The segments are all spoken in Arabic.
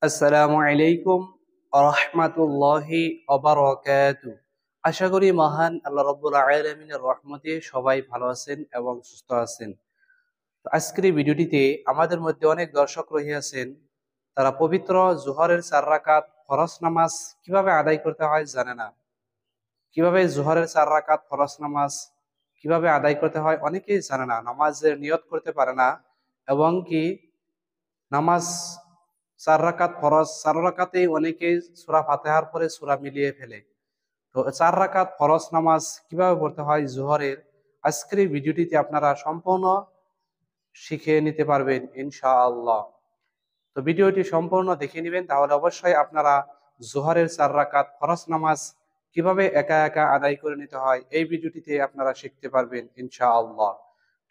আসসালামু আলাইকুম রাহমাতুল্লাহি ওয়া বারাকাতুহু। আশা করি মহান আল্লাহ রাব্বুল আলামিনের রহমতে সবাই ভালো আছেন এবং সুস্থ আছেন। তো আজকের এই ভিডিওটিতে আমাদের মধ্যে অনেক দর্শক রহিয়াছেন, তারা পবিত্র জোহরের 4 রাকাত ফরজ নামাজ কিভাবে আদায় করতে হয় জানে না। কিভাবে জোহরের 4 রাকাত ফরজ নামাজ কিভাবে আদায় করতে হয় অনেকেই জানে না। নামাজের নিয়ত করতে পারে না এবং কি নামাজ ৪ রাকাত ফরজ, ৪ রাকাতেই অনেকেই সূরা ফাতিহার পরে সূরা মিলিয়ে ফেলে। তো ৪ রাকাত ফরজ নামাজ কিভাবে পড়তে হয় জোহরের, আজকের এই ভিডিওটিতে আপনারা সম্পূর্ণ শিখে নিতে পারবেন ইনশাআল্লাহ। তো ভিডিওটি সম্পূর্ণ দেখে নিবেন, তাহলে অবশ্যই আপনারা জোহরের ৪ রাকাত ফরজ নামাজ কিভাবে একা একা আদায় করে নিতে হয় এই ভিডিওটিতে আপনারা শিখতে পারবেন ইনশাআল্লাহ।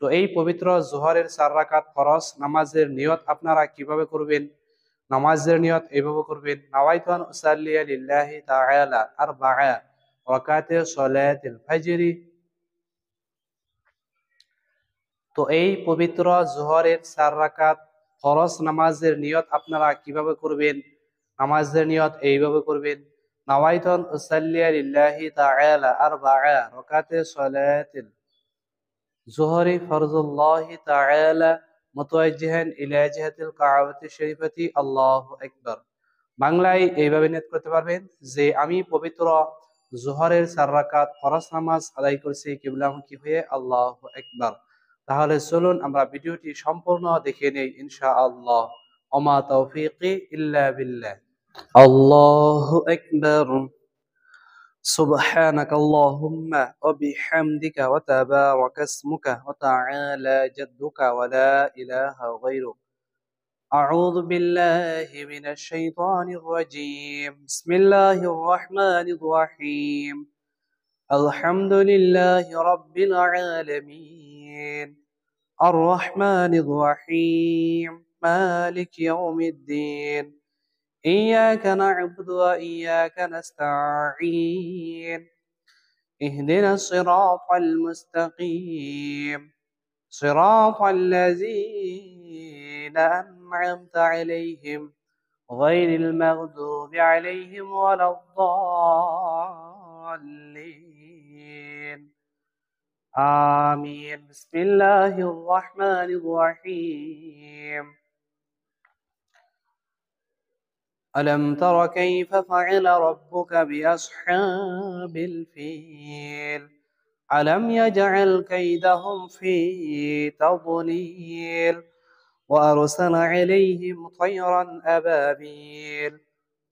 তো এই পবিত্র জোহরের ৪ রাকাত ফরজ নামাজের নিয়ত আপনারা কিভাবে করবেন? নামাজের নিয়ত এইভাবে করবেন, নাওয়াইতু আন উসাল্লিয়া লিল্লাহি তাআলা আরবা'a রাকাতে সলাতিল ফাজরি। তো এই পবিত্র জোহরের ৪ রাকাত ফরজ নামাজের নিয়ত আপনারা কিভাবে করবেন? নামাজের নিয়ত এইভাবে করবেন, নাওয়াইতু আন উসাল্লিয়া লিল্লাহি তাআলা আরবা'a রাকাতে সলাতিল জোহরি ফরজুল্লাহি তাআলা মুতাওয়াজ্জিহান ইলা জিহাতিল কাবাতি শরীফাতি আল্লাহু আকবার। বাংলায় এইভাবে নিয়ত করতে পারবেন যে আমি পবিত্র জোহরের ৪ রাকাত ফরজ নামাজ আদায় করছি কিবলামুখী হয়ে, আল্লাহু আকবার। তাহলে চলুন আমরা ভিডিওটি সম্পূর্ণ দেখে নেই ইনশাআল্লাহ। ওমা তাওফীকি ইল্লা বিল্লাহ। আল্লাহু আকবার। سبحانك اللهم وبحمدك وتبارك اسمك وتعالى جدك ولا إله غيرك. أعوذ بالله من الشيطان الرجيم. بسم الله الرحمن الرحيم. الحمد لله رب العالمين الرحمن الرحيم مالك يوم الدين إياك نعبد وإياك نستعين اهدنا الصراط المستقيم صراط الذين أنعمت عليهم غير المغضوب عليهم ولا الضالين آمين. بسم الله الرحمن الرحيم. ألم تر كيف فعل ربك بأصحاب الفيل ألم يجعل كيدهم في تضليل وأرسل عليهم طيرا أبابيل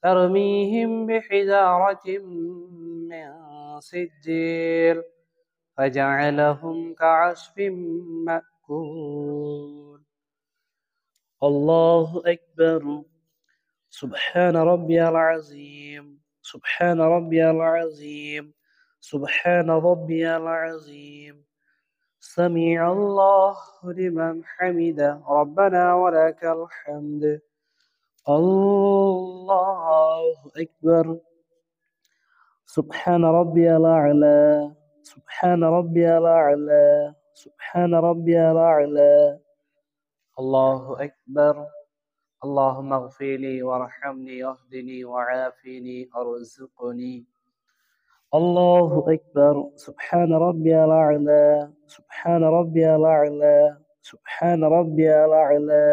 ترميهم بحجارة من سجيل فجعلهم كعصف مأكول. الله أكبر. سبحان ربي العظيم سبحان ربي العظيم سبحان ربي العظيم سمع الله لمن حمده ربنا ولك الحمد. الله أكبر. سبحان ربي الأعلى سبحان ربي الأعلى سبحان ربي الأعلى. الله أكبر. اللهم اغفر لي وارحمني واهدني وعافني وارزقني. الله أكبر. سبحان ربي الأعلى سبحان ربي الأعلى سبحان ربي الأعلى.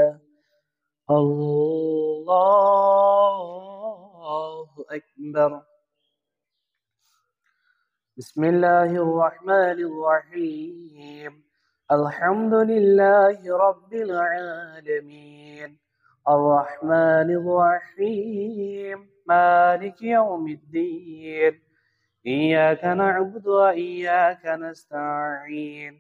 الله أكبر. بسم الله الرحمن الرحيم. الحمد لله رب العالمين الرحمن الرحيم مالك يوم الدين إياك نعبد وإياك نستعين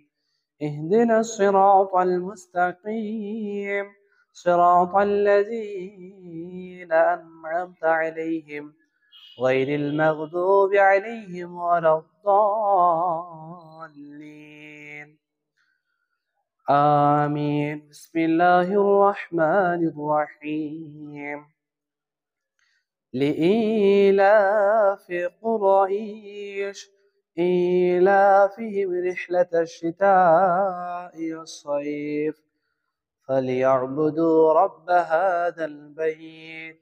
اهدنا الصراط المستقيم صراط الذين أنعمت عليهم غير المغضوب عليهم ولا الضالين آمين. بسم الله الرحمن الرحيم. لإيلاف قريش إيلافهم رحلة الشتاء والصيف فليعبدوا رب هذا البيت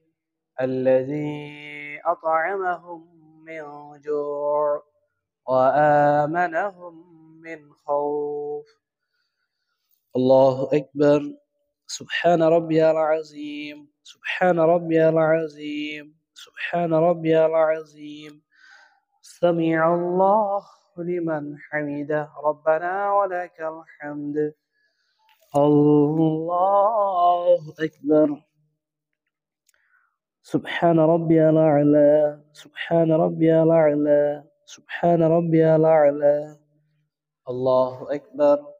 الذي أطعمهم من جوع وآمنهم من خوف. الله أكبر. سبحان ربي العظيم، سبحان ربي العظيم، سبحان ربي العظيم. سمع الله لمن حمده، ربنا ولك الحمد. الله أكبر. سبحان ربي الأعلى، سبحان ربي الأعلى، سبحان ربي الأعلى. الله أكبر.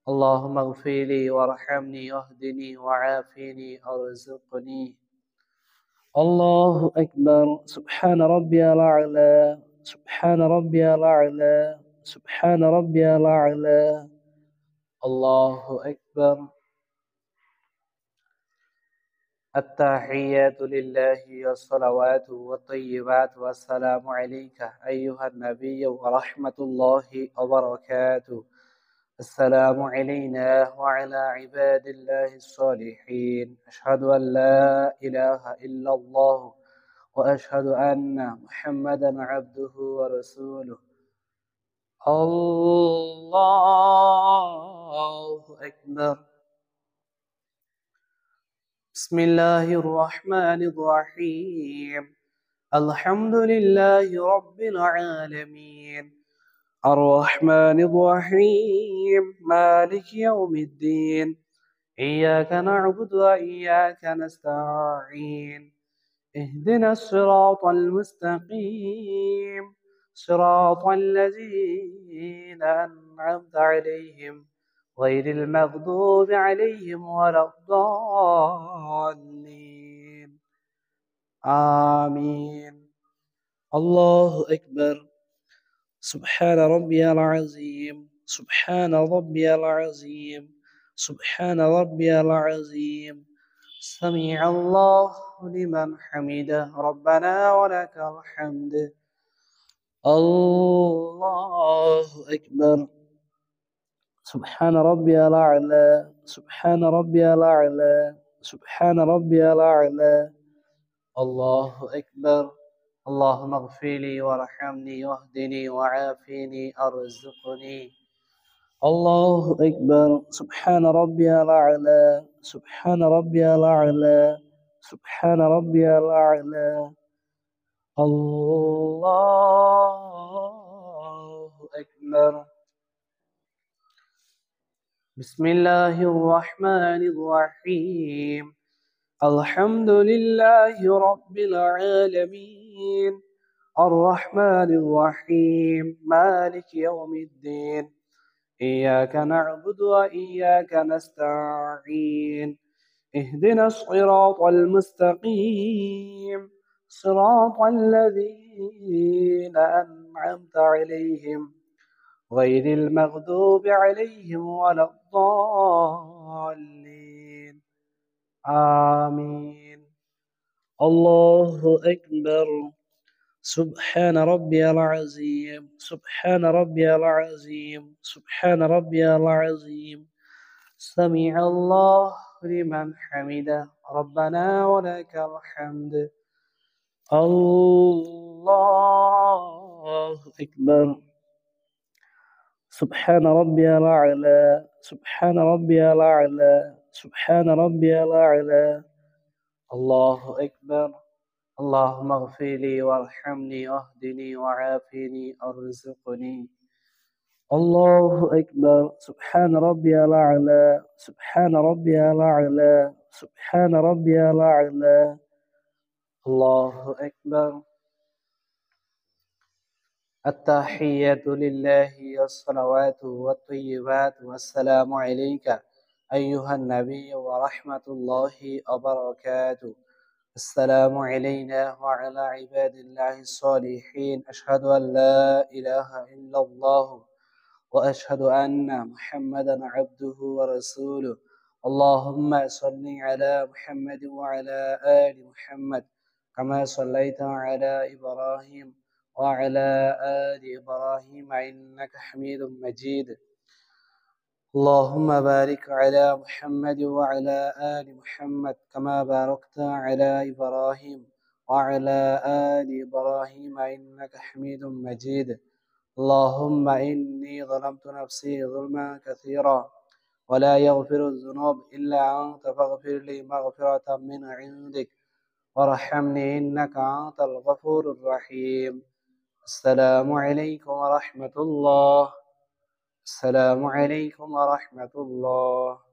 اللهم اغفر لي وارحمني واهدني وعافني ارزقني. الله أكبر. سبحان ربي الأعلى، سبحان ربي الأعلى، سبحان ربي الأعلى. الله أكبر. التحيات لله والصلوات والطيبات والسلام عليك أيها النبي ورحمة الله وبركاته. السلام علينا وعلى عباد الله الصالحين. أشهد أن لا إله إلا الله وأشهد أن محمدا عبده ورسوله. الله أكبر. بسم الله الرحمن الرحيم. الحمد لله رب العالمين، الرحمن الرحيم، مالك يوم الدين. إياك نعبد وإياك نستعين. اهدنا الصراط المستقيم، صراط الذين أنعمت عليهم غير المغضوب عليهم ولا الضالين. آمين. الله أكبر. سبحان ربي العظيم، سبحان ربي العظيم، سبحان ربي العظيم. سمع الله لمن حمده، ربنا ولك الحمد. الله أكبر. سبحان ربي الأعلى، سبحان ربي الأعلى، سبحان ربي الأعلى. الله أكبر. اللهم اغفر لي وارحمني واهدني وعافني ارزقني. الله أكبر. سبحان ربي الأعلى، سبحان ربي الأعلى، سبحان ربي الأعلى. الله أكبر. بسم الله الرحمن الرحيم. الحمد لله رب العالمين، الرحمن الرحيم، مالك يوم الدين. إياك نعبد وإياك نستعين. اهدنا الصراط المستقيم، صراط الذين أنعمت عليهم غير المغضوب عليهم ولا الضالين. آمين. الله أكبر. سبحان ربي العظيم، سبحان ربي العظيم، سبحان ربي العظيم. سمع الله لمن حمده، ربنا ولك الحمد. الله أكبر. سبحان ربي الأعلى، سبحان ربي الأعلى، سبحان ربي الأعلى. الله أكبر. اللهم اغفر لي وارحمني واهدني وعافني ارزقني. الله أكبر. سبحان ربي الأعلى، سبحان ربي الأعلى، سبحان ربي الأعلى. الله أكبر. التحيات لله والصلوات والطيبات والسلام عليك أيها النبي ورحمة الله وبركاته. السلام علينا وعلى عباد الله الصالحين. أشهد أن لا إله إلا الله وأشهد أن محمدا عبده ورسوله. اللهم صل على محمد وعلى آل محمد كما صليت على إبراهيم وعلى آل إبراهيم إنك حميد مجيد. اللهم بارك على محمد وعلى آل محمد كما باركت على إبراهيم وعلى آل إبراهيم إنك حميد مجيد. اللهم إني ظلمت نفسي ظلما كثيرا ولا يغفر الذنوب إلا أنت فاغفر لي مغفرة من عندك وارحمني إنك أنت الغفور الرحيم. السلام عليكم ورحمة الله. السلام عليكم ورحمة الله.